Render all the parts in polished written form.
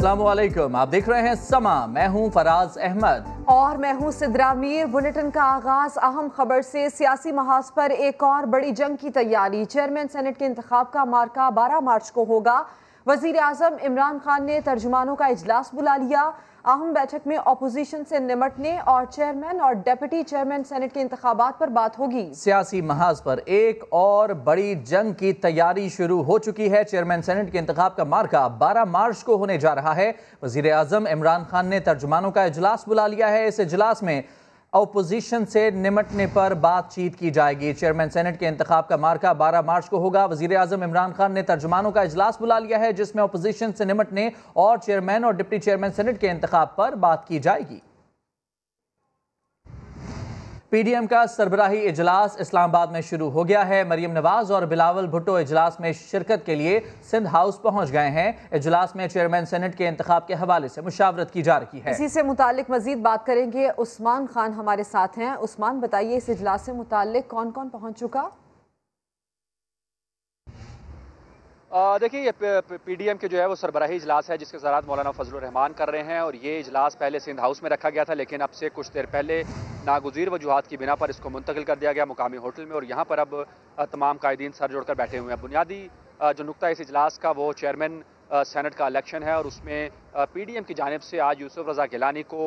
अस्सलामुअलैकुम, आप देख रहे हैं समा। मैं हूं फराज अहमद और मैं हूं सिद्रा मीर। बुलेटिन का आगाज अहम खबर से। सियासी महाज पर एक और बड़ी जंग की तैयारी। चेयरमैन सेनेट के इंतखाब का मार्का 12 मार्च को होगा। वजीर आजम इमरान खान ने तर्जुमानों का इजलास बुला लिया। अहम बैठक में अपोजिशन से निमटने और चेयरमैन और डेप्यूटी चेयरमैन सेनेट के इंतखाबात पर बात होगी। सियासी महाज पर एक और बड़ी जंग की तैयारी शुरू हो चुकी है। चेयरमैन सेनेट के इंतखाब का मार्का 12 मार्च को होने जा रहा है। वजीर आजम इमरान खान ने तर्जुमानों का इजलास बुला लिया है। इस इजलास में अपोजिशन से निमटने पर बातचीत की जाएगी। चेयरमैन सेनेट के इंतखाब का मार्का 12 मार्च को होगा। वजीर आजम इमरान खान ने तर्जुमानों का इजलास बुला लिया है, जिसमें अपोजिशन से निमटने और चेयरमैन और डिप्टी चेयरमैन सेनेट के इंतखाब पर बात की जाएगी। पीडीएम का सरबराही इजलास इस्लामाबाद में शुरू हो गया है। मरियम नवाज और बिलावल भुट्टो इजलास में शिरकत के लिए सिंध हाउस पहुंच गए हैं। इजलास में चेयरमैन सेनेट के इंतखाब के हवाले से मुशावरत की जा रही है। इसी से मुतालिक मजीद बात करेंगे। उस्मान खान हमारे साथ हैं। उस्मान, बताइए इस इजलास से मुतालिक कौन कौन पहुंच चुका? देखिए, ये पीडीएम के जो है वो सरबराही इजलास है, जिसके ज़रात मौलाना फजलुर रहमान कर रहे हैं। और ये इजलास पहले सिंध हाउस में रखा गया था, लेकिन अब से कुछ देर पहले नागुज़ीर वजूहात की बिना पर इसको मुंतकिल कर दिया गया मुकामी होटल में। और यहाँ पर अब तमाम कायदीन सर जोड़कर बैठे हुए हैं। बुनियादी जो नुक्ता इस इजलास का वो चेयरमैन सेनेट का इलेक्शन है। और उसमें पीडीएम की जानिब से आज यूसुफ रज़ा गिलानी को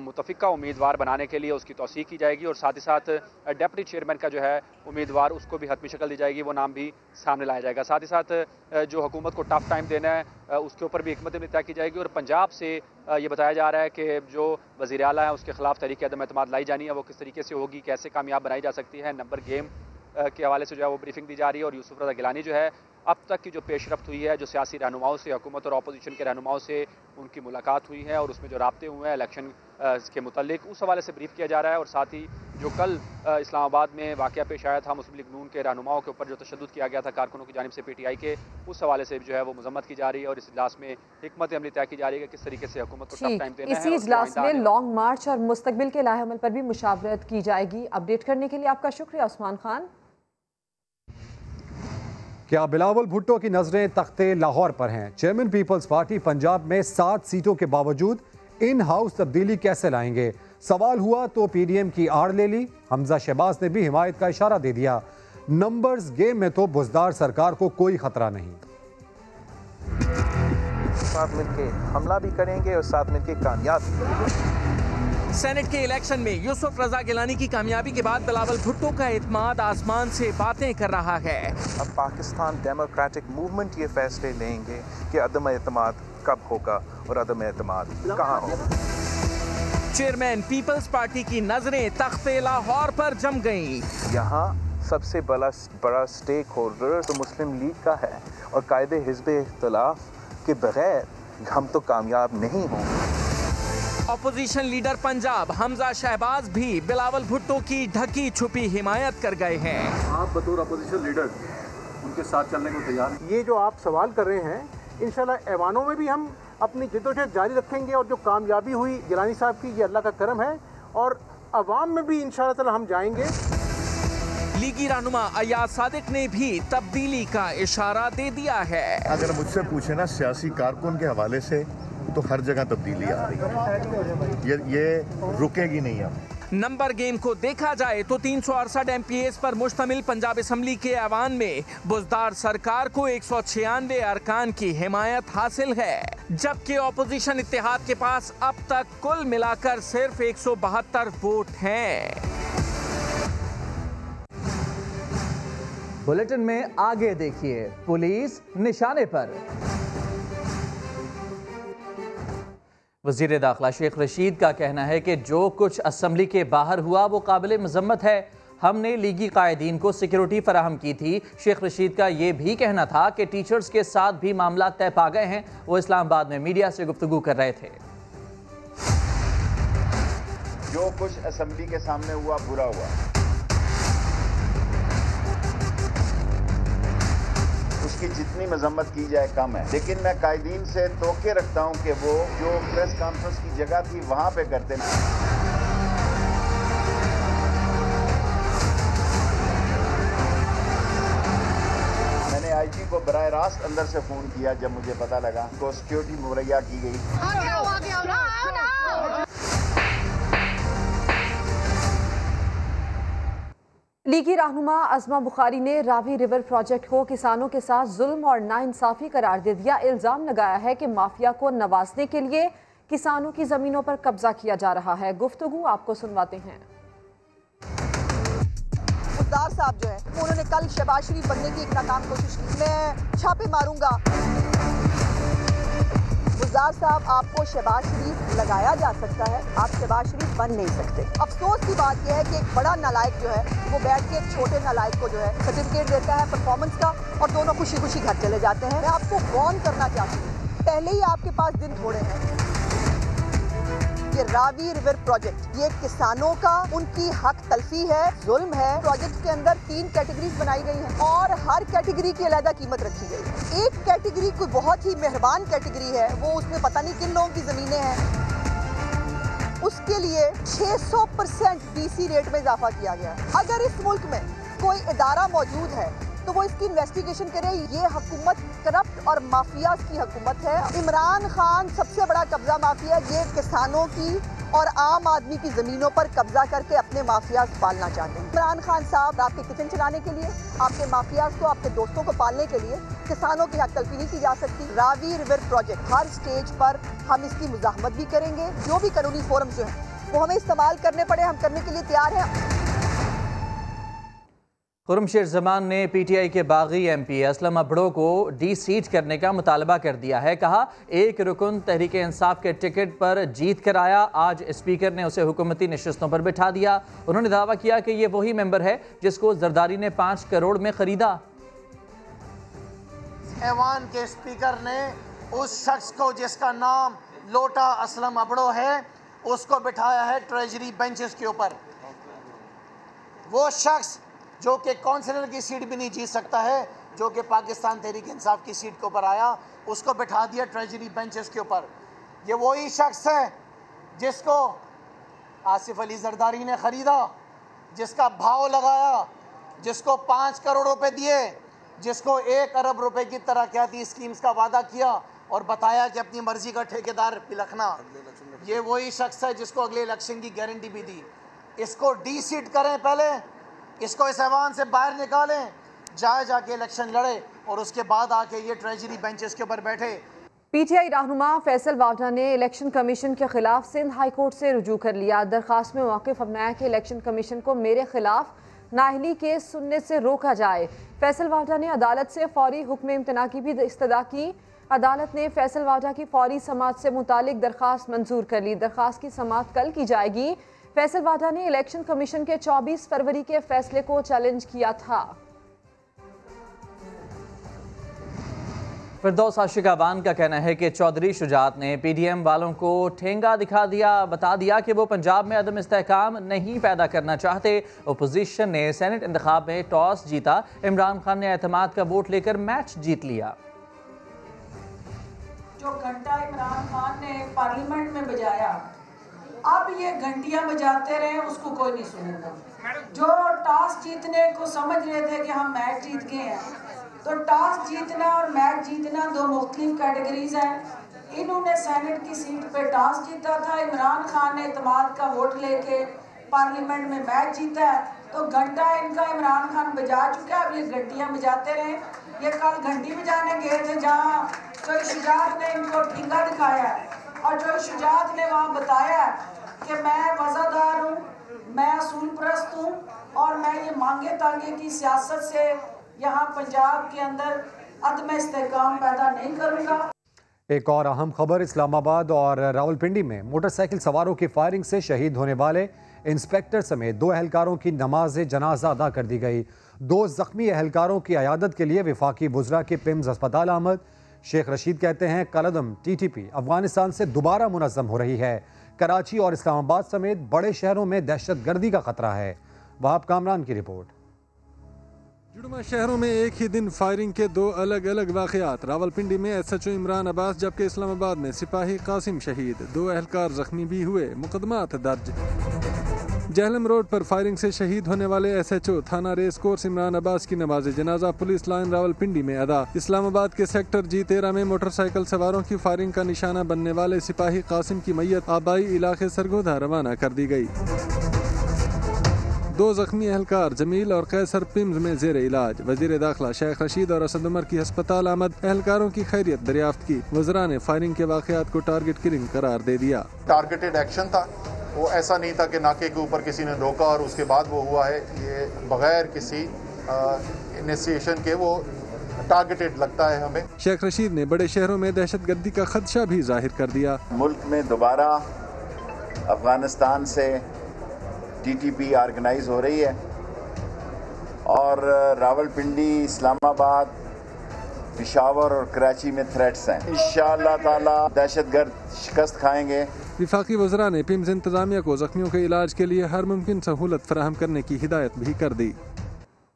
मुतफ़िका उम्मीदवार बनाने के लिए उसकी तौसीक़ की जाएगी। और साथ ही साथ डिप्टी चेयरमैन का जो है उम्मीदवार, उसको भी हतमी शक्ल दी जाएगी, वो नाम भी सामने लाया जाएगा। साथ ही साथ जो हुकूमत को टफ टाइम देना है उसके ऊपर भी हिकमत अमली तय की जाएगी। और पंजाब से ये बताया जा रहा है कि जो वज़ीर आला है उसके खिलाफ तहरीक अदम एतमाद लाई जानी है, वो किस तरीके से होगी, कैसे कामयाब बनाई जा सकती है। नंबर गेम के हवाले से जो है वो ब्रीफिंग दी जा रही है। और यूसुफ रज़ा गिलानी जो है अब तक की जो पेशरफ्त हुई है, जो सियासी रहनुमाओं से, हुकूमत और अपोजिशन के रहनुमाओं से उनकी मुलाकात हुई है और उसमें जो राब्ते हुए हैं इलेक्शन के मुतल्लिक, उस हवाले से ब्रीफ किया जा रहा है। और साथ ही जो कल इस्लामाबाद में वाक़या पेश आया था मुस्लिम लीग नून के रहनुमाओं के ऊपर जो तशद्दुद किया गया था कारकुनों की जानिब से पीटीआई के, उस हवाले से जो है वो मजम्मत की जा रही है। और इस इजलास में हिकमत अमली तय की जा रही है कि किस तरीके से हुकूमत को टफ टाइम देना है। इसी इजलास में लॉन्ग मार्च और मुस्तकबिल के लाहेअमल पर भी मुशावरत की जाएगी। अपडेट करने के लिए आपका शुक्रिया उस्मान खान। क्या बिलावल भुट्टो की नजरें तख्ते लाहौर पर हैं? चेयरमैन पीपल्स पार्टी पंजाब में 7 सीटों के बावजूद इन हाउस तब्दीली कैसे लाएंगे? सवाल हुआ तो पीडीएम की आड़ ले ली। हमजा शहबाज ने भी हिमायत का इशारा दे दिया। नंबर्स गेम में तो बुजदार सरकार को कोई खतरा नहीं। साथ मिलके हमला भी करेंगे और साथ मिलके कामयाब भी करेंगे। सेनेट के इलेक्शन में यूसुफ रज़ा गिलानी की कामयाबी के बाद बिलावल भुट्टो का इत्मीनान आसमान से बातें कर रहा है। अब पाकिस्तान डेमोक्रेटिक मूवमेंट ये फैसले लेंगे कि अदम एतमाद कब होगा और अदम एतमाद कहाँ होगा। चेयरमैन पीपल्स पार्टी की नजरें तख्ते लाहौर पर जम गईं। यहाँ सबसे बड़ा स्टेक होल्डर तो मुस्लिम लीग का है और कायदे हिज़्ब इख्तिलाफ के बगैर हम तो कामयाब नहीं होंगे। अपोजिशन लीडर पंजाब हमजा शहबाज भी बिलावल भुट्टो की ढकी छुपी हिमायत कर गए हैं। आप बतौर अपोजिशन लीडर उनके साथ चलने को तैयार हैं? ये जो आप सवाल कर रहे हैं, इंशाल्लाह ऐवानों में भी हम अपनी जिद्दोजहद जारी रखेंगे। और जो कामयाबी हुई गिलानी साहब की, ये अल्लाह का करम है। और अवाम में भी इंशाल्लाह ताला हम जाएंगे। लीगी रहनुमा अयाज सादिक ने भी तब्दीली का इशारा दे दिया है। अगर मुझसे पूछे ना सियासी कारकुन के हवाले से, तो हर जगह तब्दीली आ रही है, ये रुकेगी नहीं। अब नंबर गेम को देखा जाए तो 368 एमपीएस पर मुश्तमिल पंजाब असम्बली के ऐवान में बुजदार सरकार को 196 अरकान की हिमायत हासिल है, जबकि अपोजिशन इत्तेहाद के पास अब तक कुल मिलाकर सिर्फ 172 वोट हैं। बुलेटिन में आगे देखिए, पुलिस निशाने पर। वज़ीर दाखिला शेख रशीद का कहना है कि जो कुछ असम्बली के बाहर हुआ वो काबिल मज़म्मत है। हमने लीगी कायदीन को सिक्योरिटी फराहम की थी। शेख रशीद का ये भी कहना था कि टीचर्स के साथ भी मामला तय पा गए हैं। वो इस्लामाबाद में मीडिया से गुफ्तगू कर रहे थे। जो कुछ असम्बली के सामने हुआ बुरा हुआ, उसकी जितनी मजम्मत की जाए कम है। लेकिन मैं कायदीन से तोके रखता हूं कि वो जो प्रेस कॉन्फ्रेंस की जगह थी वहां पे करते ना। मैंने आईजी को बराह रास्त अंदर से फ़ोन किया जब मुझे पता लगा तो सिक्योरिटी मुहैया की गई। लीगी रहनुमा अज़मा बुखारी ने रावी रिवर प्रोजेक्ट को किसानों के साथ जुल्म और नाइंसाफी करार दे दिया। इल्ज़ाम लगाया है कि माफिया को नवाजने के लिए किसानों की ज़मीनों पर कब्जा किया जा रहा है। गुफ्तगू आपको सुनवाते हैं। बुज़दार साहब जो है उन्होंने कल शहबाज शरीफ बनने की एक नाकाम कोशिश की। मैं छापे मारूंगा। बुज़दार साहब, आपको शहबाज शरीफ लगाया जा सकता है, आप शहबाज शरीफ बन नहीं सकते। अफसोस की बात यह है कि एक बड़ा नालायक जो है वो बैठ के एक छोटे नालायक को जो है सर्टिफिकेट देता है परफॉर्मेंस का और दोनों खुशी खुशी घर चले जाते हैं। मैं आपको वार्न करना चाहती हूँ, पहले ही आपके पास दिन थोड़े हैं। ये रावी रिवर प्रोजेक्ट ये किसानों का उनकी हक तलफी है, जुल्म है। प्रोजेक्ट के अंदर 3 कैटेगरीज बनाई गई हैं और हर कैटेगरी की अलग कीमत रखी गई है। एक कैटेगरी कोई बहुत ही मेहरबान कैटेगरी है, वो उसमें पता नहीं किन लोगों की जमीनें हैं, उसके लिए 600% BC रेट में इजाफा किया गया। अगर इस मुल्क में कोई इदारा मौजूद है तो वो इसकी इन्वेस्टिगेशन करे। ये हुकूमत करप्ट और माफिया की हुकूमत है। इमरान खान सबसे बड़ा कब्जा माफिया, ये किसानों की और आम आदमी की ज़मीनों पर कब्जा करके अपने माफिया पालना चाहते हैं। इमरान खान साहब आपके किचन चलाने के लिए, आपके माफिया को, आपके दोस्तों को पालने के लिए किसानों की हक तलफी नहीं की जा सकती। रावी रिवर प्रोजेक्ट हर स्टेज पर हम इसकी मुज़ाहमत भी करेंगे। जो भी कानूनी फोरम जो है वो हमें इस्तेमाल करने पड़े, हम करने के लिए तैयार हैं। खुर्रमशेर जमान ने PTI के बागी MP असलम अबड़ो को डी-सीट करने का मुतालबा कर दिया है। कहा, एक रुकन तहरीक इंसाफ के टिकट पर जीत कर आया, आज स्पीकर ने उसे हुकूमती नशिस्तों पर बिठा दिया। उन्होंने दावा किया कि ये वही मेंबर है जिसको जरदारी ने 5 करोड़ में खरीदा। ऐवान के स्पीकर ने उस शख्स को जिसका नाम लोटा असलम अबड़ो है उसको बिठाया है ट्रेजरी बेंचेस के ऊपर। वो शख्स जो कि काउंसिलर की सीट भी नहीं जीत सकता है, जो कि पाकिस्तान तहरीक इंसाफ की सीट के ऊपर आया, उसको बिठा दिया ट्रेजरी बेंचेस के ऊपर। ये वही शख्स है जिसको आसिफ अली जरदारी ने ख़रीदा, जिसका भाव लगाया, जिसको 5 करोड़ रुपए दिए, जिसको 1 अरब रुपए की तरक्याती स्कीम्स का वादा किया और बताया कि अपनी मर्जी का ठेकेदार पिलखना। ये वही शख्स है जिसको अगले इलेक्शन की गारंटी भी दी। इसको डी-सीट करें, पहले इसको इस ऐवान से बाहर निकालें, जाके इलेक्शन लड़े और उसके बाद आके ये ट्रेजरी बेंचेस के ऊपर बैठे। PTI रहनुमा फैसल वावडा ने इलेक्शन कमीशन के खिलाफ सिंध हाई कोर्ट से रुजू कर लिया। दरखास्त में मौक़िफ़ अपनाया कि इलेक्शन कमीशन को मेरे खिलाफ नाअहली केस सुनने से रोका जाए। फैसल वावडा ने अदालत से फौरी हुक्म इम्तना की भी इस्तदा की। अदालत ने फैसल वावडा की फौरी समाअत से मुतालिक दरखास्त मंजूर कर ली। दरखास्त की समाअत कल की जाएगी। फैसल वाडा ने इलेक्शन कमीशन के 24 फरवरी के फैसले को चैलेंज किया था। फिरदौस आशिकाबान का कहना है कि चौधरी शुजात ने PDM वालों को ठेंगा दिखा दिया, बता दिया कि वो पंजाब में अदम इस्तेहकाम नहीं पैदा करना चाहते। अपोजिशन ने सेनेट इंतखाब में टॉस जीता, इमरान खान ने एतमाद का वोट लेकर मैच जीत लिया। जो घंटा इमरान खान ने पार्लियामेंट में बजाया, अब ये घंटियां बजाते रहे, उसको कोई नहीं सुनेगा। जो टॉस जीतने को समझ रहे थे कि हम मैच जीत गए हैं, तो टॉस जीतना और मैच जीतना 2 मुख्तलिफ कैटेगरीज हैं। इन्होंने सेनेट की सीट पे टॉस जीता था, इमरान खान ने इत्तेमाद का वोट लेके पार्लियामेंट में मैच जीता है, तो घंटा इनका इमरान खान बजा चुका है। अब ये घंटियां बजाते रहे। ये कल घंटी बजाने गए थे जहाँ चोई शुजात ने इनको ठिंगा दिखाया और चोई शुजात ने वहाँ बताया कि मैं वज़ादार हूँ, मैं असूल परस्त हूँ और मैं ये मांगे तांगे की सियासत से यहाँ पंजाब के अंदर अदम इस्तेहकाम पैदा नहीं करूँगा। एक और अहम खबर, इस्लामाबाद और रावलपिंडी में मोटरसाइकिल सवारों की फायरिंग से शहीद होने वाले इंस्पेक्टर समेत 2 एहलकारों की नमाज जनाजा अदा कर दी गई। 2 जख्मी एहलकारों की अयादत के लिए वफाकी बुजरा के पिम्स अस्पताल आमद। शेख रशीद कहते हैं कलदम TTP अफगानिस्तान से दोबारा मुनज़्ज़म हो रही है। कराची और इस्लामाबाद समेत बड़े शहरों में दहशत गर्दी का खतरा है। वहाब कामरान की रिपोर्ट। जुड़वा शहरों में एक ही दिन फायरिंग के 2 अलग अलग वाक़यात। रावलपिंडी में SHO इमरान अब्बास जबकि इस्लामाबाद में सिपाही कासिम शहीद, 2 एहलकार जख्मी भी हुए, मुकदमात दर्ज। जहलम रोड पर फायरिंग से शहीद होने वाले SHO थाना रेस कोर्स इमरान अब्बास की नमाज जनाजा पुलिस लाइन रावलपिंडी में अदा। इस्लामाबाद के सेक्टर G13 में मोटरसाइकिल सवारों की फायरिंग का निशाना बनने वाले सिपाही कासिम की मैयत आबाई इलाके सरगोधा रवाना कर दी गई। 2 जख्मी एहलकार जमील और कैसर पिम्स में जेर इलाज। वजीर दाखिला शेख रशीद और असद उमर की अस्पताल आमद, एहलकारों की खैरियत दरियाफ्त की। वज़रा ने फायरिंग के वाक़यात को टारगेट किलिंग करार दे दिया। टारगेटेड एक्शन था, वो ऐसा नहीं था कि नाके के ऊपर किसी ने रोका और उसके बाद वो हुआ है। ये बगैर किसी इनिशिएशन के वो टारगेटेड लगता है हमें। शेख रशीद ने बड़े शहरों में दहशतगर्दी का खदशा भी जाहिर कर दिया। मुल्क में दोबारा अफगानिस्तान से TTP ऑर्गेनाइज हो रही है और रावलपिंडी, इस्लामाबाद, पेशावर और कराची में थ्रेट्स हैं। इंशाअल्लाह ताला दहशतगर्द शिकस्त खाएंगे। विफाकी वज़रा ने पिम्स इंतजामिया को जख्मियों के इलाज के लिए हर मुमकिन सहूलत फराहम करने की हिदायत भी कर दी।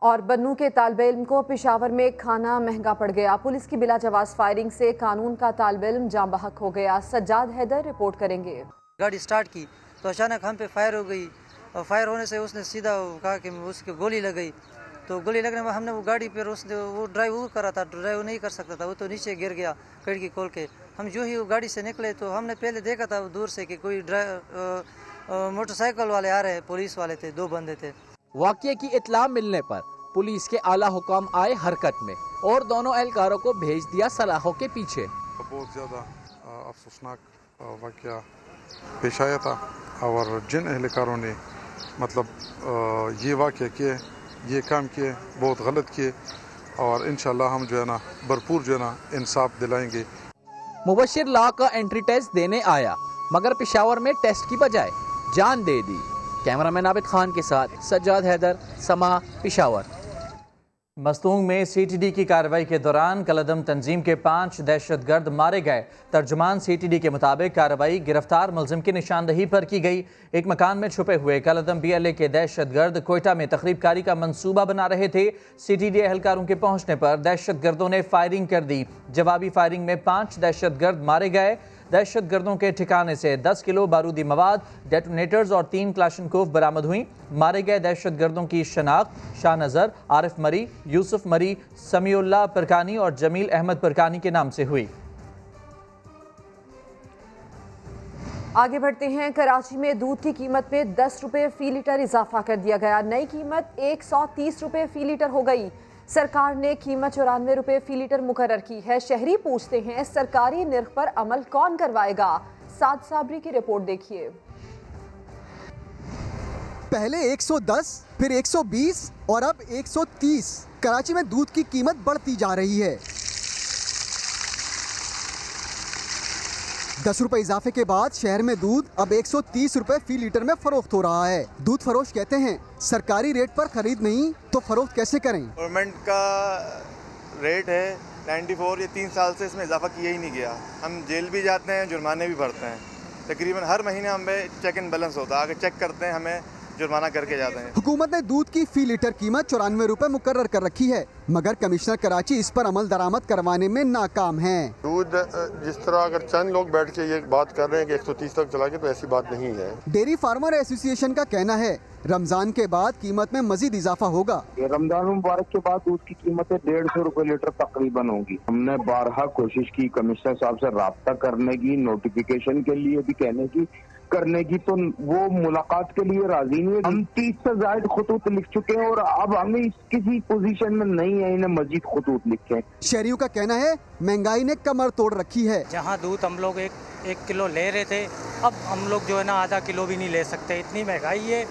और बन्नू के तालिब इल्म को पेशावर में खाना महंगा पड़ गया। पुलिस की बिला जवाज फायरिंग से कानून का तालिब इल्म जाम बहक हो गया। सज्जाद हैदर रिपोर्ट करेंगे। गाड़ी स्टार्ट की तो अचानक हम पे फायर हो गई और फायर होने से उसने सीधा कहा कि उसकी गोली लग गई। तो गोली लगने में हमने वो गाड़ी पर उसने वो ड्राइव वो करा था, ड्राइव नहीं कर सकता था, वो तो नीचे गिर गया खिड़की खोल के। हम जो ही वो गाड़ी से निकले तो हमने पहले देखा था दूर से कि कोई मोटरसाइकिल वाले आ रहे हैं, पुलिस वाले थे, 2 बंदे थे। वाक़ये की इत्तला मिलने पर पुलिस के आला हुकाम आए हरकत में और दोनों एहलकारों को भेज दिया सलाखों के पीछे। बहुत ज़्यादा अफसोसनाक वाक़या पेश आया था और जिन एहलकारों ने मतलब ये वाक़या किए, ये काम किए, बहुत गलत किए और इंशाल्लाह हम जो है ना भरपूर जो है ना इंसाफ दिलाएंगे। मुबशिर ला का एंट्री टेस्ट देने आया मगर पेशावर में टेस्ट की बजाय जान दे दी। कैमरामैन आबिद खान के साथ सज्जाद हैदर, समा, पेशावर। मस्तूंग में CTD की कार्रवाई के दौरान कलदम तंजीम के 5 दहशतगर्द मारे गए। तर्जुमान CTD के मुताबिक कार्रवाई गिरफ्तार मुलजिम की निशानदही पर की गई। एक मकान में छुपे हुए कलदम BLA के दहशतगर्द कोयटा में तखरीबकारी का मंसूबा बना रहे थे। CTD एहलकारों के पहुंचने पर दहशतगर्दों ने फायरिंग कर दी। जवाबी फायरिंग में 5 दहशतगर्द मारे गए। दहशतगर्दों के ठिकाने से 10 किलो बारूदी मवाद, डेटोनेटर्स और 3 क्लाशनकोफ बरामद हुई। मारे गए दहशतगर्दों की शनाख्त शाहनजर, आरिफ मरी, यूसुफ मरी, समीउल्लाह परकानी और जमील अहमद परकानी के नाम से हुई। आगे बढ़ते हैं। कराची में दूध की कीमत में 10 रुपए फी लीटर इजाफा कर दिया गया। नई कीमत 130 रुपए फी लीटर हो गई। सरकार ने कीमत 94 रुपए फी लीटर मुकर्रर की है। शहरी पूछते हैं सरकारी निर्ख पर अमल कौन करवाएगा। साद साबरी की रिपोर्ट देखिए। पहले 110, फिर 120 और अब 130 कराची में दूध की कीमत बढ़ती जा रही है। 10 रुपए इजाफे के बाद शहर में दूध अब 130 रुपए फी लीटर में फरोख्त हो रहा है। दूध फरोश कहते हैं सरकारी रेट पर खरीद नहीं तो फरोख्त कैसे करें। गवर्नमेंट का रेट है 94, ये 3 साल से इसमें इजाफा किया ही नहीं गया। हम जेल भी जाते हैं, जुर्माने भी भरते हैं। तकरीबन हर महीने हमें चेक एंड बैलेंस होता है, अगर चेक करते हैं हमें जुर्माना करके जाते हैं। हुकूमत ने दूध की फी लीटर कीमत 94 रुपए मुकर्रर कर रखी है मगर कमिश्नर कराची इस पर अमल दरामद करवाने में नाकाम है। दूध जिस तरह अगर चंद लोग बैठ के ये बात कर रहे हैं कि 130 तक चला के, तो ऐसी बात नहीं है। डेयरी फार्मर एसोसिएशन का कहना है रमजान के बाद कीमत में मजीद इजाफा होगा। रमजान मुबारक के बाद दूध की कीमतें 150 रुपए लीटर तकरीबन होगी। हमने बारहा कोशिश की कमिश्नर साहब से राब्ता करने की, नोटिफिकेशन के लिए भी कहने की, करने की, तो वो मुलाकात के लिए राजी नहीं है। हम 30 से ज्यादा खतूत लिख चुके हैं और अब हमें किसी पोजीशन में नहीं है इन्हें मजीद खतूत लिखे। शहरियों का कहना है महंगाई ने कमर तोड़ रखी है। जहां दूध हम लोग एक किलो ले रहे थे, अब हम लोग जो है ना आधा किलो भी नहीं ले सकते। इतनी महंगाई है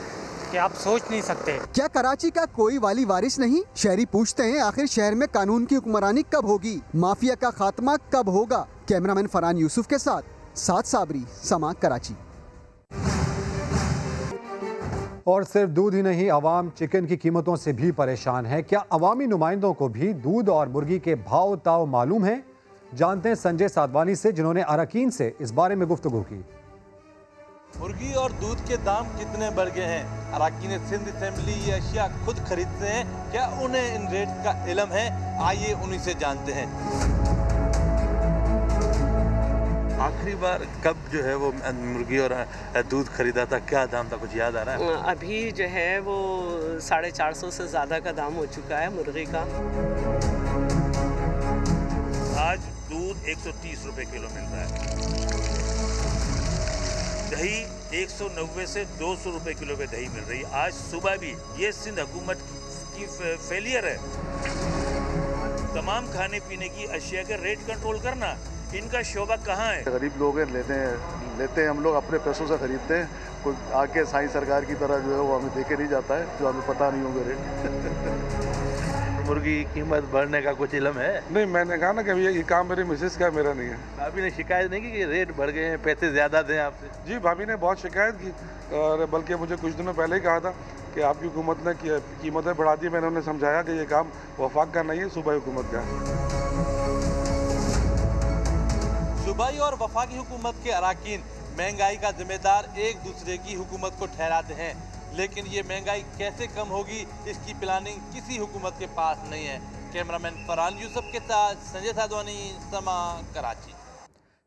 कि आप सोच नहीं सकते। क्या कराची का कोई वाली वारिस नहीं? शहरी पूछते हैं आखिर शहर में कानून की हुक्मरानी कब होगी, माफिया का खात्मा कब होगा। कैमरामैन फरहान यूसुफ के साथ साद साबरी, समा, कराची। और सिर्फ दूध ही नहीं, अवाम चिकन की कीमतों से भी परेशान है। क्या अवामी नुमाइंदों को भी दूध और मुर्गी के भाव ताव मालूम है? जानते हैं संजय साधवानी से, जिन्होंने अरकान से इस बारे में गुफ्तगू की। मुर्गी और दूध के दाम कितने बढ़ गए हैं? अरकान सिंध असेंबली ये अशिया खुद खरीदते हैं, क्या उन्हें इन रेट का इल्म है? आइए उन्हीं से जानते हैं। आखिरी बार कब जो है वो मुर्गी और दूध खरीदा था, क्या दाम था, कुछ याद आ रहा है? अभी जो है वो 450 से ज़्यादा का दाम हो चुका है मुर्गी का। आज दूध 130 रुपए किलो मिल रहा है, दही 190 से 200 रुपए किलो पे दही मिल रही है। आज सुबह भी ये सिंध हुकूमत की फेलियर है। तमाम खाने पीने की अशिया के रेट कंट्रोल करना, इनका शोबा कहाँ है? गरीब लोग हैं, लेते हैं हम लोग अपने पैसों से खरीदते हैं। कोई आके साई सरकार की तरह जो है वो हमें देके नहीं जाता है, जो हमें पता नहीं होगा रेट। मुर्गी की कीमत बढ़ने का कुछ इल्म है? नहीं, मैंने कहा ना कि ये काम मेरी मिसेस का, मेरा नहीं है। भाभी ने शिकायत नहीं की कि रेट बढ़ गए हैं, पैसे ज़्यादा दें आपसे? जी, भाभी ने बहुत शिकायत की, और बल्कि मुझे कुछ दिनों पहले ही कहा था कि आपकी हुकूमत ने कीमतें बढ़ा दी। मैंने उन्हें समझाया कि ये काम वफाक का नहीं है, सूबाई हुकूमत का है। सूबाई और वफाकी हुकूमत के अराकीन महंगाई का जिम्मेदार एक दूसरे की हुकूमत को ठहराते हैं, लेकिन ये महंगाई कैसे कम होगी इसकी प्लानिंग किसी हुकूमत के पास नहीं है। कैमरामैन फरहान यूसुफ के साथ संजय साधवानी, समा, कराची।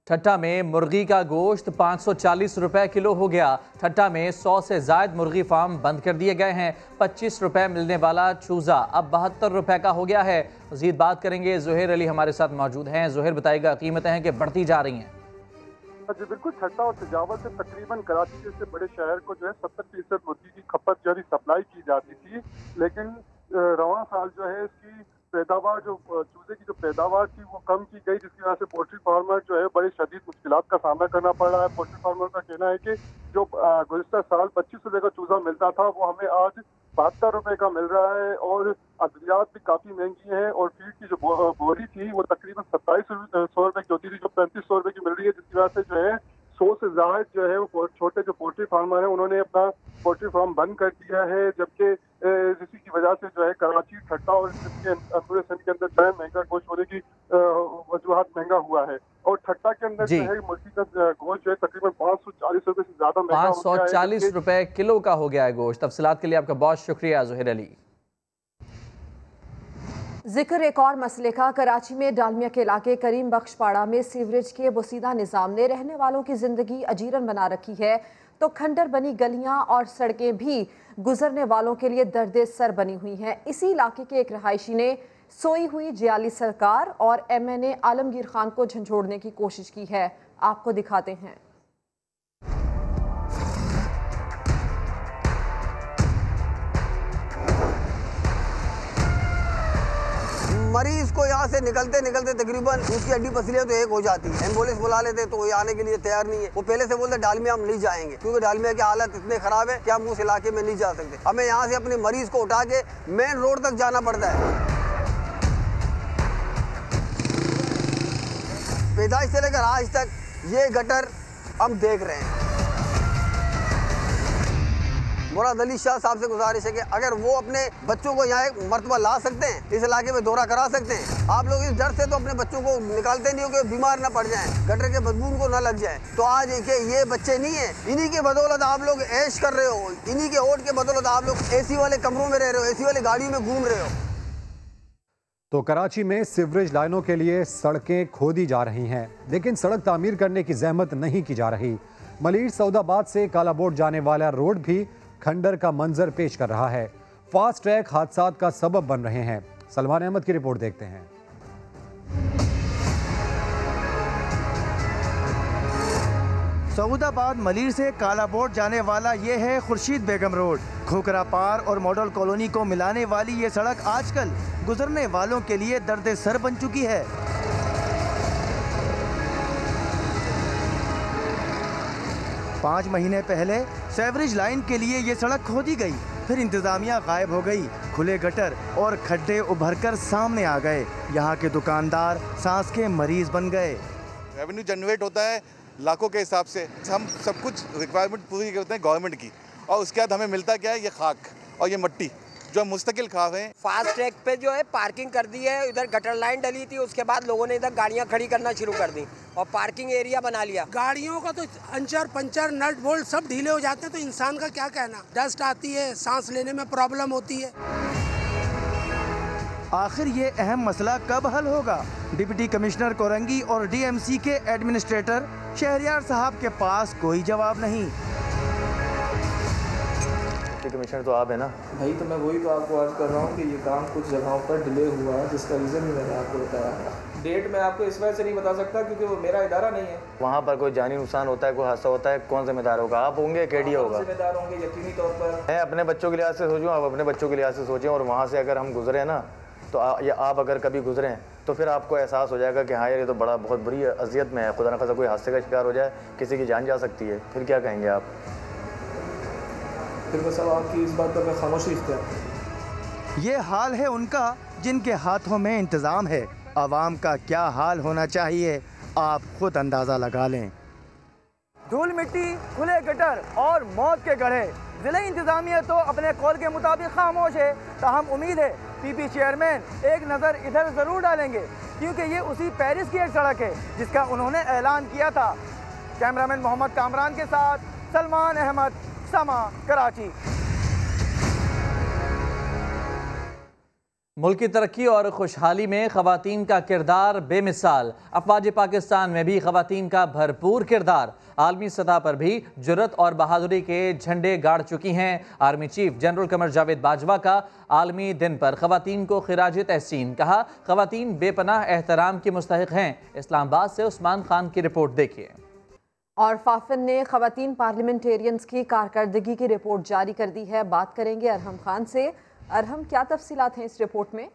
ठट्टा में मुर्गी का गोश्त 540 रुपए किलो हो गया। ठट्टा में 100 से ज्यादा मुर्गी फार्म बंद कर दिए गए हैं। 25 रुपए मिलने वाला चूजा अब 72 रुपए का हो गया है। मजीद बात करेंगे, जुहैर अली हमारे साथ मौजूद हैं। जुहैर, बताएगा, कीमतें हैं कि बढ़ती जा रही हैं? जी बिल्कुल, ठट्टा और तजावल से तकरीबन कराची जैसे बड़े शहर को जो है 70% मुर्गी की खपत यानी सप्लाई की जाती थी, लेकिन रवां साल जो है इसकी पैदावार, जो चूजे की जो पैदावार थी वो कम की गई, जिसकी वजह से पोल्ट्री फार्मर जो है बड़ी शदीद मुश्किलात का सामना करना पड़ रहा है। पोल्ट्री फार्मर का कहना है कि जो गुज़िश्ता साल 25 रुपए का चूजा मिलता था वो हमें आज 72 रुपए का मिल रहा है, और अद्वियात भी काफ़ी महंगी हैं, और फीड की जो बोरी थी वो तकरीबन 2700 रुपए की होती थी, जो 3500 रुपए की मिल रही है, जिसकी वजह से जो है 100 से ज़्यादा जो है वो छोटे जो पोल्ट्री फार्मर हैं उन्होंने अपना पोल्ट्री फार्म बंद कर दिया है। जबकि इसी की वजह से जो है कराची, ठट्टा और पूरे सिंध के अंदर जो है महंगा गोश्त होने की वजूहत महंगा हुआ है। और ठट्टा के अंदर जो है मुर्गी का गोश्त जो है तकरीबन 540 रुपए से ज्यादा महंगा हो गया है। 540 रुपए किलो का हो गया है गोश्त। तफसीलात के लिए आपका बहुत शुक्रिया जुहैर अली। जिक्र एक और मसले का। कराची में डालमिया के इलाके करीम बख्शपाड़ा में सीवरेज के बोसीदा निज़ाम ने रहने वालों की जिंदगी अजीरन बना रखी है, तो खंडर बनी गलियां और सड़कें भी गुजरने वालों के लिए दर्द सर बनी हुई हैं। इसी इलाके के एक रहायशी ने सोई हुई जियाली सरकार और MNA आलमगीर खान को झंझोड़ने की कोशिश की है। आपको दिखाते हैं। मरीज को यहाँ से निकलते निकलते तकरीबन उसकी हड्डी पसलियाँ तो एक हो जाती है। एम्बुलेंस बुला लेते तो ये आने के लिए तैयार नहीं है। वो पहले से बोलते डालमिया हम नहीं जाएंगे, क्योंकि डालमिया की हालत इतने खराब है कि हम उस इलाके में नहीं जा सकते। हमें यहाँ से अपने मरीज को उठा के मेन रोड तक जाना पड़ता है। पैदाइश से लेकर आज तक ये गटर हम देख रहे हैं। मुराद अली शाह साहब से गुजारिश है कि अगर वो अपने बच्चों को यहाँ एक मरतबा ला सकते हैं, इस इलाके में दौरा करा सकते हैं। आप लोग इस डर से तो अपने बच्चों को निकालते नहीं हो कि बीमार ना पड़ जाएं, गटर के बदबू को ना लग जाए। तो आज के ये बच्चे नहीं है, इन्हीं के बदौलत आप लोग ऐश कर रहे हो, इन्हीं के वोट के बदौलत आप लोग AC वाले कमरों में रह रहे हो, AC वाली गाड़ियों में घूम रहे हो। तो कराची में सीवरेज लाइनों के लिए सड़कें खोदी जा रही हैं, लेकिन सड़क तामीर करने की जहमत नहीं की जा रही। मलीर सऊदाबाद से कालाबोर्ड जाने वाला रोड भी खंडर का मंजर पेश कर रहा है। फास्ट ट्रैक हादसात का सबब बन रहे हैं। सलमान अहमद की रिपोर्ट देखते हैं। सऊदाबाद मलीर से कालाबोर्ड जाने वाला ये है खुर्शीद बेगम रोड। खोखरा पार और मॉडल कॉलोनी को मिलाने वाली ये सड़क आजकल गुजरने वालों के लिए दर्द सर बन चुकी है। पाँच महीने पहले सीवरेज लाइन के लिए ये सड़क खोदी गई, फिर इंतजामिया गायब हो गई, खुले गटर और खड्डे उभरकर सामने आ गए। यहाँ के दुकानदार सांस के मरीज बन गए। रेवेन्यू जनरेट होता है लाखों के हिसाब से, हम सब कुछ रिक्वायरमेंट पूरी करते हैं गवर्नमेंट की, और उसके बाद हमें मिलता क्या है, ये खाक और ये मट्टी जो हम मुस्तकिल खा रहे हैं। फास्ट ट्रैक पे जो है पार्किंग कर दी है, इधर गटर लाइन डली थी, उसके बाद लोगों ने इधर गाड़ियां खड़ी करना शुरू कर दी और पार्किंग एरिया बना लिया। गाड़ियों का तो अंचर पंचर नट बोल्ट सब ढीले हो जाते हैं, तो इंसान का क्या कहना। डस्ट आती है, सांस लेने में प्रॉब्लम होती है। आखिर ये अहम मसला कब हल होगा? डिप्टी कमिश्नर कोरंगी और DMC के एडमिनिस्ट्रेटर शहरियार साहब के पास कोई जवाब नहीं। डिप्टी कमिश्नर तो आप है ना भाई, तो मैं वही तो आपको अर्ज कर रहा हूँ कि ये काम कुछ जगहों पर डिले हुआ है, जिसका रीज़न भी मैंने आपको बताया। डेट मैं आपको इस वजह से नहीं बता सकता क्योंकि वो मेरा इदारा नहीं है। वहाँ पर कोई जानी नुकसान होता है, कोई हादसा होता है, कौन जिम्मेदार होगा? आप होंगे, KDA होगा? जिम्मेदार होंगे यकीनी तौर पर। मैं अपने बच्चों के लिहाज से सोचूँ, आप अपने बच्चों के लिहाज से सोचें, और वहाँ से अगर हम गुजरे ना तो आप अगर कभी गुजरें तो फिर आपको एहसास हो जाएगा कि हाँ यार ये तो बहुत बुरी अजियत में है। खुदा न खासा कोई हादसे का शिकार हो जाए, किसी की जान जा सकती है, फिर क्या कहेंगे आप? फिर बस अब आपकी इस बात पर मैं खामोशी इख्तियार। ये हाल है उनका जिनके हाथों में इंतज़ाम है। आवाम का क्या हाल होना चाहिए आप खुद अंदाज़ा लगा लें। धूल मिट्टी, खुले गटर और मौत के गड्ढे, जिला इंतजामिया तो अपने कौल के मुताबिक खामोश है। ताहम उम्मीद है PP चेयरमैन एक नज़र इधर ज़रूर डालेंगे क्योंकि ये उसी पेरिस की एक सड़क है जिसका उन्होंने ऐलान किया था। कैमरामैन मोहम्मद कामरान के साथ सलमान अहमद, समा, कराची। मुल्क की तरक्की और खुशहाली में ख़वातीन का किरदार बेमिसाल। अफवाज पाकिस्तान में भी ख़वातीन का भरपूर किरदार। आलमी सतह पर भी जुर्रत और बहादुरी के झंडे गाड़ चुकी हैं। Army chief general Qamar Javed Bajwa का आलमी दिन पर ख़वातीन को खिराज तहसीन। कहा, ख़वातीन बेपनाह एहतराम की मुस्तहिक हैं। इस्लामाबाद से उस्मान खान की रिपोर्ट देखिए। और फाफिन ने ख़वातीन पार्लियामेंटेरियंस की कारकर्दगी की रिपोर्ट जारी कर दी है। बात करेंगे अरहम खान से। अरहम, क्या तफसीलात हैं इस रिपोर्ट में?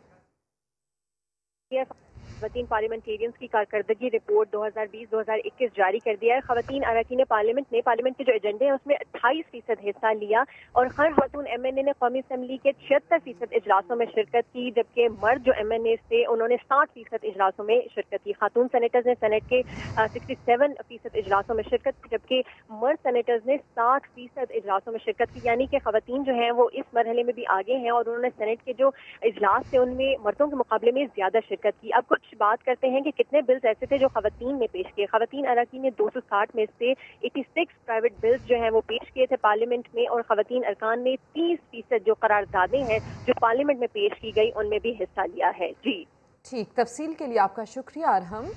ख़वातीन पार्लियामेंटेरियंस की कारकर्दगी रिपोर्ट 2020-2021 जारी कर दिया है। ख़वातीन अरकान पार्लियामेंट ने पार्लियामेंट के जो एजेंडे हैं उसमें 28% हिस्सा लिया और हर खातून MNA ने कौमी असम्बली के 76% इजलासों में शिरकत की, जबकि मर्द जो MNA थे उन्होंने 60% इजलासों में शिरकत की। खातून सेनेटर्स ने सेनेट के 67% इजलासों में शिरकत की, जबकि मर्द सेनेटर्स ने 60% इजलासों में शिरकत की। यानी कि ख़वातीन जो हैं वो इस मरहले में भी आगे हैं और उन्होंने सेनेट के जो इजलास थे उनमें मर्दों के मुकाबले में ज़्यादा शिरकत की। अब कुछ बात करते हैं कि कितने बिल्स ऐसे थे जो ख़वातीन ने पेश किए। ख़वातीन अरकान ने 260 में से 86 प्राइवेट बिल्स जो हैं वो पेश किए थे पार्लियामेंट में, और ख़वातीन अरकान ने 30% जो करारदादें हैं जो पार्लियामेंट में पेश की गई उनमें भी हिस्सा लिया है। जी ठीक, तफसील के लिए आपका शुक्रिया अरहम।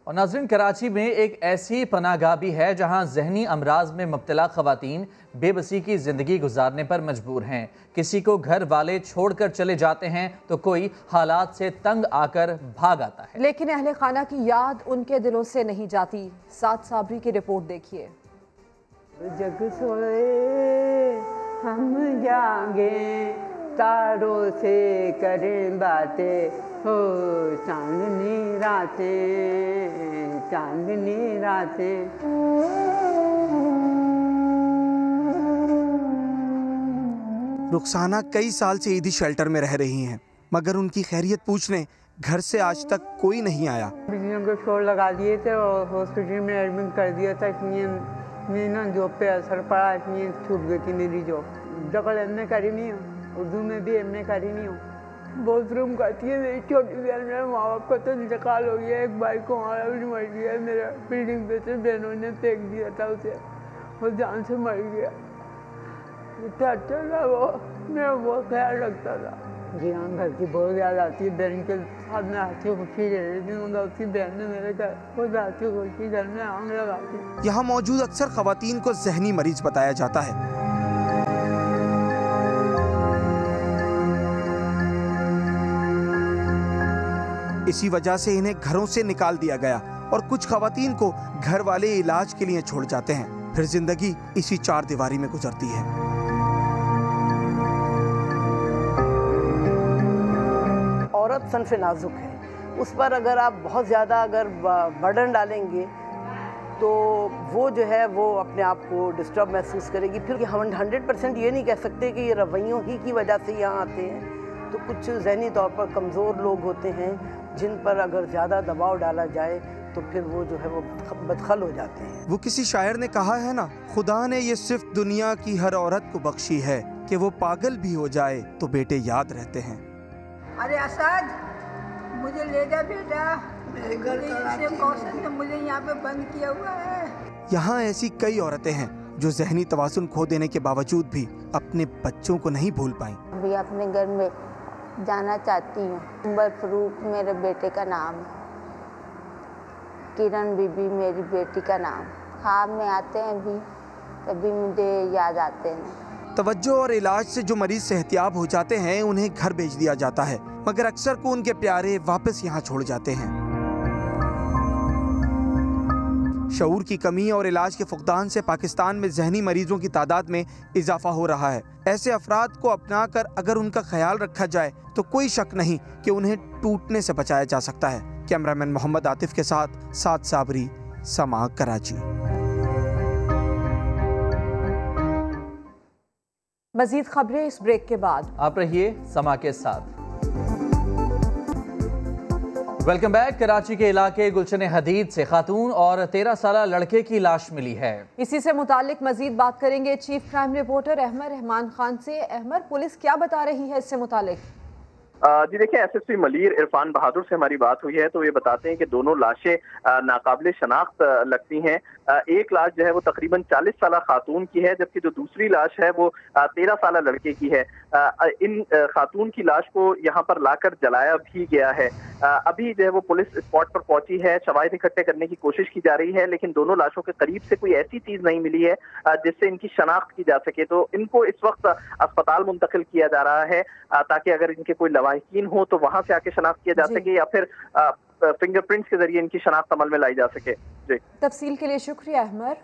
और नाज़रीन, कराची में एक ऐसी पनाहगाह भी है जहां जहनी अमराज में मुब्तला ख़वातीन बेबसी की ज़िंदगी गुजारने पर मजबूर हैं। किसी को घर वाले छोड़कर चले जाते हैं तो कोई हालात से तंग आकर भाग आता है, लेकिन अहले खाना की याद उनके दिलों से नहीं जाती। साथ साबरी की रिपोर्ट देखिए। जग सोए हम जागे, तारों से करें बातें, हो चांदनी रातें, चांदनी रातें। रुखसाना कई साल से ईदी शेल्टर में रह रही हैं, मगर उनकी खैरियत पूछने घर से आज तक कोई नहीं आया। बिजली को शोर लगा दिए थे और हॉस्पिटल में एडमिट कर दिया था। इसलिए ना जॉब पे असर पड़ा, इसलिए छूट गई थी मेरी जॉब। डबल MA करी नहीं हूँ, उर्दू में भी MA करी नहीं हूँ। बहुत रूम करती है मेरी छोटी बहन। मेरे माँ बाप का तो इंतकाल हो गया, एक भाई को हमारा भी मर गया। मेरा बिल्डिंग पे से बहनों ने फेंक दिया था उसे, वो जान से मर गया। इतना अच्छा था वो, मेरा बहुत ख्याल रखता था। जी हाँ, घर की बहुत याद आती है। बहन के साथ में हंसी खुशी रह रही थी, मतलब उसकी बहन ने मेरे घर बहुत हंसी खुशी घर में आग लगा दी। यहाँ मौजूद अक्सर ख़वातीन को जहनी मरीज बताया जाता है। इसी वजह से इन्हें घरों से निकाल दिया गया और कुछ ख़वातीन को घर वाले इलाज के लिए छोड़ जाते हैं, फिर जिंदगी इसी चार दीवारी में गुजरती है। औरत सनफ़े नाजुक है, उस पर अगर आप बहुत ज़्यादा अगर बर्डन डालेंगे तो वो जो है वो अपने आप को डिस्टर्ब महसूस करेगी। फिर हम 100% ये नहीं कह सकते कि ये रवैयों ही की वजह से यहाँ आते हैं। तो कुछ ज़हनी तौर पर कमज़ोर लोग होते हैं जिन पर अगर ज़्यादा दबाव डाला जाए तो फिर वो जो है वो बदखल हो जाते हैं। वो किसी शायर ने कहा है ना, खुदा ने ये सिर्फ दुनिया की हर औरत को बख्शी है कि वो पागल भी हो जाए तो बेटे याद रहते हैं। अरे असद, मुझे ले जा बेटा, मुझे यहाँ पे बंद किया हुआ है। यहाँ ऐसी कई औरतें हैं जो जहनी तवाज़ुन खो देने के बावजूद भी अपने बच्चों को नहीं भूल पाई। अभी अपने घर में जाना चाहती हूँ। उमर फरूक मेरे बेटे का नाम है, किरण बीबी मेरी बेटी का नाम। ख्वाब में आते हैं भी, तभी मुझे याद आते हैं। तवज्जो और इलाज से जो मरीज सेहतियाब हो जाते हैं उन्हें घर भेज दिया जाता है, मगर अक्सर को उनके प्यारे वापस यहाँ छोड़ जाते हैं। शऊर की कमी और इलाज के फुकदान से पाकिस्तान में जहनी मरीजों की तादाद में इजाफा हो रहा है। ऐसे अफराद को अपना कर अगर उनका ख्याल रखा जाए तो कोई शक नहीं कि उन्हें टूटने से बचाया जा सकता है। कैमरामैन मोहम्मद आतिफ के साथ साद साबरी, समा, कराची। मजीद खबरें इस ब्रेक के बाद। आप रहिए समा के साथ। Welcome back. कराची के इलाके गुलशन हदीद से खातून और 13 साला लड़के की लाश मिली है। इसी से मुतालिक मजीद बात करेंगे chief crime reporter Ahmed Rahman Khan से। अहमद, पुलिस क्या बता रही है इससे मुतालिक? जी देखिए, एसएसपी मलीर इरफान बहादुर से हमारी बात हुई है तो ये बताते हैं कि दोनों लाशें नाकाबिले शनाख्त लगती हैं। एक लाश जो है वो तकरीबन 40 साला खातून की है, जबकि जो दूसरी लाश है वो 13 साला लड़के की है। इन खातून की लाश को यहाँ पर लाकर जलाया भी गया है। अभी जो है वो पुलिस स्पॉट पर पहुंची है, शवाहिद इकट्ठे करने की कोशिश की जा रही है, लेकिन दोनों लाशों के करीब से कोई ऐसी चीज नहीं मिली है जिससे इनकी शनाख्त की जा सके। तो इनको इस वक्त अस्पताल मुंतकिल किया जा रहा है ताकि अगर इनके कोई लवाहिकीन हो तो वहां से आके शनाख्त किया जा सके या फिर फिंगरप्रिंट्स के जरिए इनकी शनाख्त अमल में लाई जा सके। जी, तफसील के लिए शुक्रिया अहमद।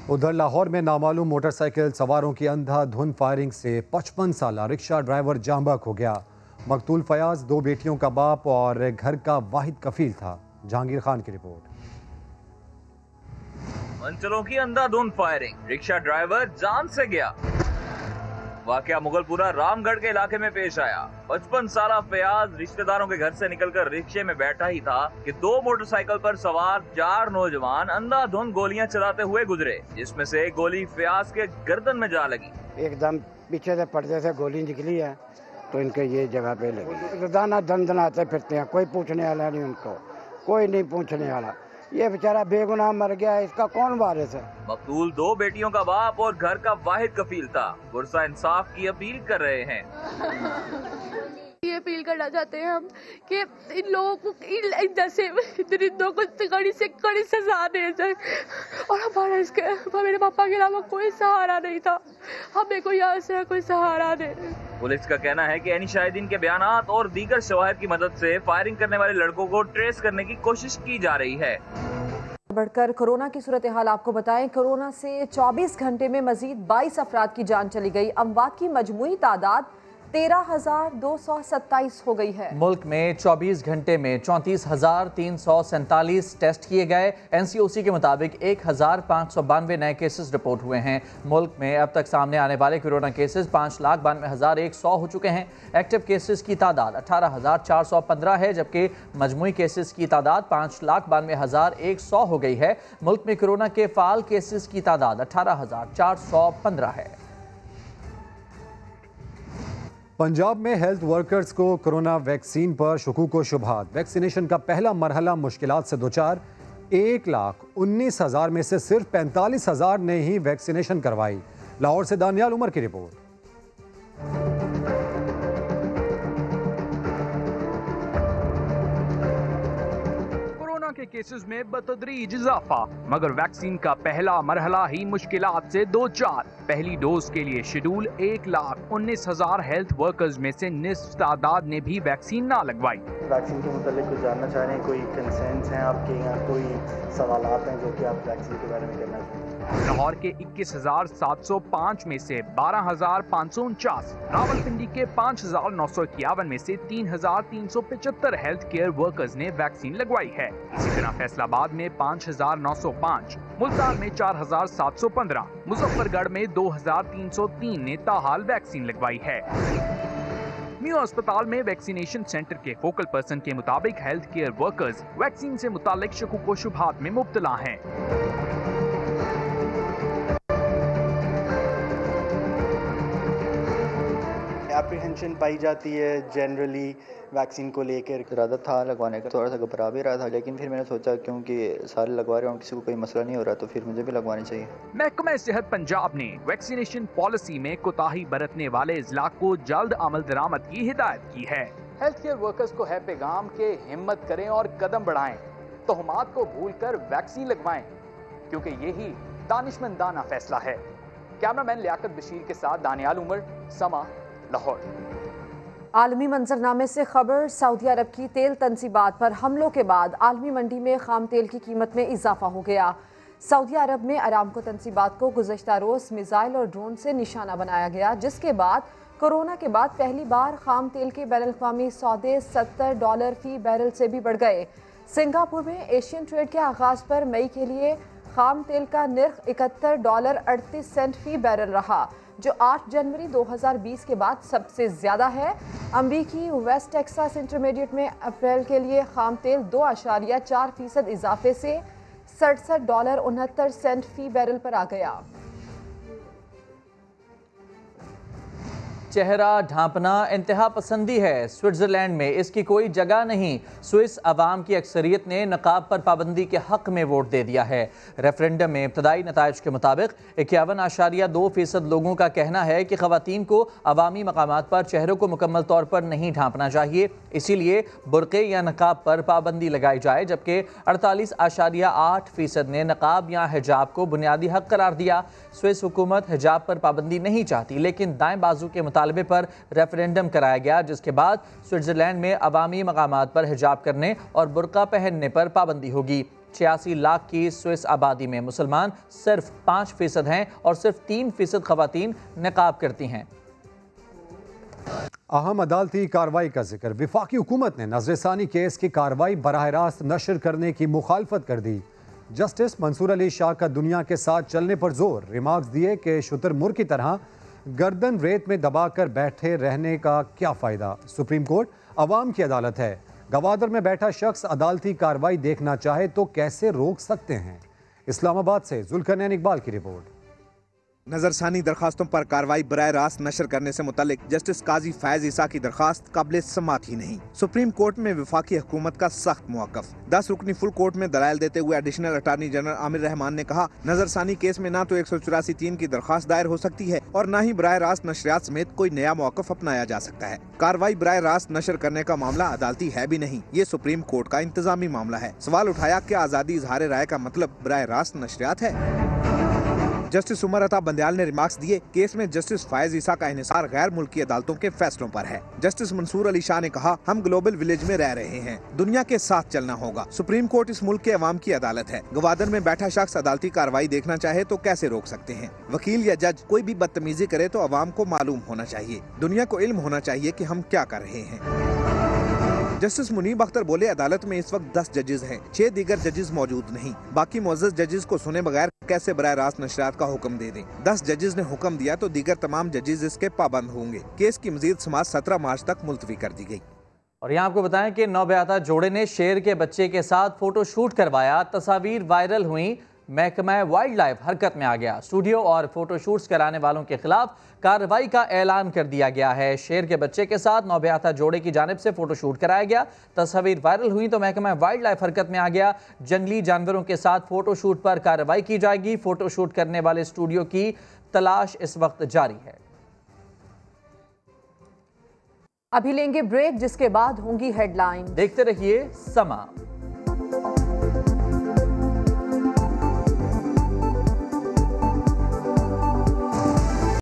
उधर लाहौर में नामालूम मोटरसाइकिल सवारों की अंधाधुंध फायरिंग से 55 साला रिक्शा ड्राइवर जांबाक हो गया। मकतूल फयाज 2 बेटियों का बाप और घर का वाहिद कफील था। जहांगीर खान की रिपोर्ट। मंचलों की अंधाधुंध फायरिंग, रिक्शा ड्राइवर जान से गया। वाकया मुगलपुरा रामगढ़ के इलाके में पेश आया। 55 साला फयाज रिश्तेदारों के घर से निकलकर रिक्शे में बैठा ही था कि 2 मोटरसाइकिल पर सवार 4 नौजवान अंधाधुंध गोलियां चलाते हुए गुजरे, जिसमें से एक गोली फयाज के गर्दन में जा लगी। एकदम पीछे से पर्दे से गोली निकली है तो इनके ये जगह पे लगी। रोजाना दंदनाते फिरते हैं, कोई पूछने वाला नहीं, उनको कोई नहीं पूछने वाला। ये बेचारा बेगुनाह मर गया, इसका कौन वारिस है? मकतूल 2 बेटियों का बाप और घर का वाहिद कफील था। पुरसा इंसाफ की अपील कर रहे हैं। ये अपील करना चाहते हैं हम कि इन लोगों को जैसे दरिंदों को कड़ी सजा दे जाए और हमारा मेरे पापा के अलावा कोई सहारा नहीं था, हमें कोई यहाँ से कोई सहारा दे। पुलिस का कहना है कि एनी शाहिदीन के बयानात और दीगर शवाहिद की मदद से फायरिंग करने वाले लड़कों को ट्रेस करने की कोशिश की जा रही है। बढ़कर कोरोना की सूरत हाल आपको बताएं। कोरोना से 24 घंटे में मजीद 22 अफराद की जान चली गई। अमवात की मजमूई तादाद 13,227 हो गई है। मुल्क में 24 घंटे में 34,347 टेस्ट किए गए। एनसीओसी के मुताबिक 1,592 नए केसेस रिपोर्ट हुए हैं। मुल्क में अब तक सामने आने वाले कोरोना केसेस 5,92,100 हो चुके हैं। एक्टिव केसेस की तादाद 18,415 है, जबकि मजमूई केसेस की तादाद 5,92,100 हो गई है। मुल्क में कोरोना के फाल केसेस की तादाद 18,415 है। पंजाब में हेल्थ वर्कर्स को कोरोना वैक्सीन पर शकूक व शुबहात। वैक्सीनेशन का पहला मरहला मुश्किलात से दोचार। 1,19,000 में से सिर्फ 45,000 ने ही वैक्सीनेशन करवाई। लाहौर से दानियाल उमर की रिपोर्ट। के केसेस में बतदरीज इजाफा, मगर वैक्सीन का पहला मरहला ही मुश्किलात से दो चार। पहली डोज के लिए शेड्यूल 1,19,000 हेल्थ वर्कर्स में से निस्फ तादाद ने भी वैक्सीन ना लगवाई। वैक्सीन के मुतालिक कुछ जानना चाह रहे हैं, कोई कंसर्न्स हैं आपके, यहाँ कोई सवालात हैं जो कि आप वैक्सीन के बारे में कहना चाहते हैं? लाहौर के 21,705 में से 12,549, रावलपिंडी के 5,951 में से 3,375 हेल्थ केयर वर्कर्स ने वैक्सीन लगवाई है। इसी तरह फैसलाबाद में 5,905, मुल्तान में 4,715, मुजफ्फरगढ़ में 2,303 ने ताहाल वैक्सीन लगवाई है। न्यू अस्पताल में वैक्सीनेशन सेंटर के फोकल पर्सन के मुताबिक हेल्थ केयर वर्कर्स वैक्सीन से मुतालिक शकूक व शुबहात में मुब्तला हैं। एप्रीहेंशन पाई जाती है जनरली वैक्सीन को लेकर। इरादा था लगवाने का, थोड़ा सा घबरा भी रहा था, लेकिन फिर मैंने सोचा क्योंकि सारे लगवा रहे हैं और किसी को कोई मसला नहीं हो रहा तो फिर मुझे भी लगवानी चाहिए। महकमा सेहत पंजाब ने वैक्सीनेशन पॉलिसी में कोताही बरतने वाले इजला को जल्द अमल दरामद की हिदायत की है। हेल्थ केयर वर्कर्स को है पैगाम के हिम्मत करें और कदम बढ़ाएं, तोहमात को भूलकर वैक्सीन लगवाएं, क्योंकि यही दानिशमंदाना फैसला है। कैमरामैन लियाकत बशीर के साथ दानियाल उमर, समा, लाहौर। आलमी मंजरनामे से खबर, सऊदी अरब की तेल तनसीबात पर हमलों के बाद आलमी मंडी में खाम तेल की कीमत में इजाफा हो गया। सऊदी अरब में अरामको तनसीबात को गुज़श्ता रोज़ मिसाइल और ड्रोन से निशाना बनाया गया, जिसके बाद कोरोना के बाद पहली बार खाम तेल के बैनुल-अक़वामी सौदे $70 फी बैरल से भी बढ़ गए। सिंगापुर में एशियन ट्रेड के आगाज़ पर मई के लिए खाम तेल का निर्ख $71.38 फी बैरल रहा, जो 8 जनवरी 2020 के बाद सबसे ज़्यादा है। अमरीकी वेस्ट टेक्सास इंटरमीडिएट में अप्रैल के लिए खाम तेल 2.4% इजाफे से $67.69 फी बैरल पर आ गया। चेहरा ढांपना इंतहा पसंदी है, स्विट्ज़रलैंड में इसकी कोई जगह नहीं। स्विस अवाम की अक्सरियत ने नकाब पर पाबंदी के हक में वोट दे दिया है। रेफरेंडम में इब्तदाई नताइज के मुताबिक 51.2% लोगों का कहना है कि ख़वातीन को अवामी मकामात पर चेहरों को मुकम्मल तौर पर नहीं ढांपना चाहिए, इसीलिए बुर्क़े या नकाब पर पाबंदी लगाई जाए, जबकि 48.8% ने नकाब या हिजाब को बुनियादी हक करार दिया। स्विस हुकूमत हिजाब पर पाबंदी नहीं चाहती, लेकिन दाएं बाजू के मुतालबे पर रेफरेंडम कराया गया, जिसके बाद स्विट्ज़रलैंड में अवामी मकामात पर हिजाब करने और बुर्का पहनने पर पाबंदी होगी। 86 लाख की स्विस आबादी में मुसलमान सिर्फ 5% हैं और सिर्फ 3% ख़वातीन निकाब करती हैं। अहम अदालती कार्रवाई का जिक्र। वफाकी हुकूमत ने नजरसानी केस की कार्रवाई बराह रास्त नशर करने की मुखालफत कर दी। जस्टिस मंसूर अली शाह का दुनिया के साथ चलने पर जोर। रिमार्क्स दिए कि शुतुरमुर्ग की तरह गर्दन रेत में दबाकर बैठे रहने का क्या फ़ायदा। सुप्रीम कोर्ट अवाम की अदालत है। गवादर में बैठा शख्स अदालती कार्रवाई देखना चाहे तो कैसे रोक सकते हैं। इस्लामाबाद से जुल्करनैन इकबाल की रिपोर्ट। नजरसानी दरखास्तों पर कार्रवाई बराह रास्त नशर करने से मुतालिक जस्टिस काजी फैज ईसा की दरखास्त काबिल समात ही नहीं। सुप्रीम कोर्ट में वफाकी हुकूमत का सख्त मौक़िफ़। 10 रुकनी फुल कोर्ट में दलाइल देते हुए additional attorney general Aamir Rahman ने कहा, नजरसानी केस में न तो 184(3) की दरखास्त दायर हो सकती है और न ही बराह रास्त नशरियात समेत कोई नया मौक़िफ़ अपनाया जा सकता है। कार्रवाई बराह रास्त नशर करने का मामला अदालती है भी नहीं, ये सुप्रीम कोर्ट का इंतजामी मामला है। सवाल उठाया कि आज़ादी इजहार राय का मतलब बराह रास्त नशरियात है। जस्टिस उमर अता बंदयाल ने रिमार्क्स दिए, केस में जस्टिस फैज ईसा का इन्हिसार गैर मुल्की अदालतों के फैसलों पर है। जस्टिस मंसूर अली शाह ने कहा, हम ग्लोबल विलेज में रह रहे हैं, दुनिया के साथ चलना होगा। सुप्रीम कोर्ट इस मुल्क के अवाम की अदालत है। गवादर में बैठा शख्स अदालती कार्रवाई देखना चाहे तो कैसे रोक सकते हैं। वकील या जज कोई भी बदतमीजी करे तो अवाम को मालूम होना चाहिए, दुनिया को इल्म होना चाहिए कि हम क्या कर रहे हैं। जस्टिस मुनीब अख्तर बोले, अदालत में इस वक्त 10 जजेस हैं, 6 दीगर जजेस मौजूद नहीं। बाकी मुअज़्ज़ज़ जजेस को सुने बगैर कैसे बराह रास्त नशरियात का हुक्म दे दें। 10 जजेस ने हुक्म दिया तो दीगर तमाम जजेस इसके पाबंद होंगे। केस की मजीद समाअत 17 मार्च तक मुलतवी कर दी गई। और यहाँ आपको बताएं कि नौबयाता जोड़े ने शेर के बच्चे के साथ फोटो शूट करवाया, तस्वीर वायरल हुई। महकमा वाइल्ड लाइफ हरकत में आ गया। स्टूडियो और फोटो शूट्स कराने वालों के खिलाफ कार्रवाई का ऐलान कर दिया गया है। शेर के बच्चे के साथ नौबयाता जोड़े की जानिब से फोटो शूट कराया गया, तस्वीर वायरल हुई तो महकमा वाइल्ड लाइफ हरकत में आ गया। जंगली जानवरों के साथ फोटो शूट पर कार्रवाई की जाएगी। फोटो शूट करने वाले स्टूडियो की तलाश इस वक्त जारी है। अभी लेंगे ब्रेक, जिसके बाद होंगी हेडलाइन। देखते रहिए समा।